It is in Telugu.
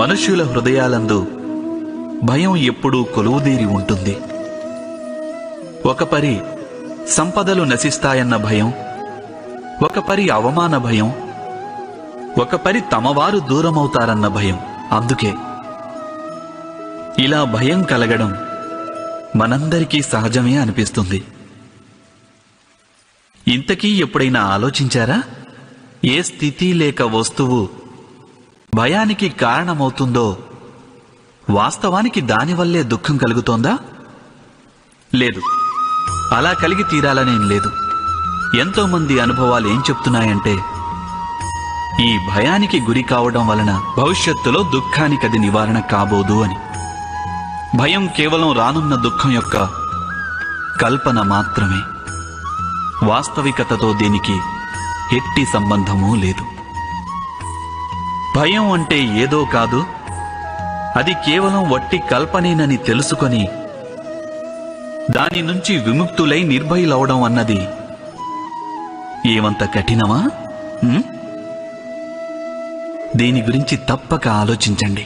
మనుష్యుల హృదయాలందు భయం ఎప్పుడూ కొలువుదీరి ఉంటుంది. ఒక పరి సంపదలు నశిస్తాయన్న భయం, ఒక పరి అవమాన భయం, ఒక పరి తమవారు దూరమవుతారన్న భయం. అందుకే ఇలా భయం కలగడం మనందరికీ సహజమే అనిపిస్తుంది. ఇంతకీ ఎప్పుడైనా ఆలోచించారా? ఏ స్థితి లేక వస్తువు భయానికి కారణమవుతుందో వాస్తవానికి దానివల్లే దుఃఖం కలుగుతోందా? లేదు, అలా కలిగి తీరాలనేం లేదు. ఎంతోమంది అనుభవాలు ఏం చెప్తున్నాయంటే, ఈ భయానికి గురి కావడం వలన భవిష్యత్తులో దుఃఖానికది నివారణ కాబోదు అని. భయం కేవలం రానున్న దుఃఖం యొక్క కల్పన మాత్రమే. వాస్తవికతతో దీనికి ఎట్టి సంబంధమూ లేదు. భయం అంటే ఏదో కాదు, అది కేవలం వట్టి కల్పనేనని తెలుసుకొని దాని నుంచి విముక్తులై నిర్భయులవడం అన్నది ఏమంత కఠినమా? దీని గురించి తప్పక ఆలోచించండి.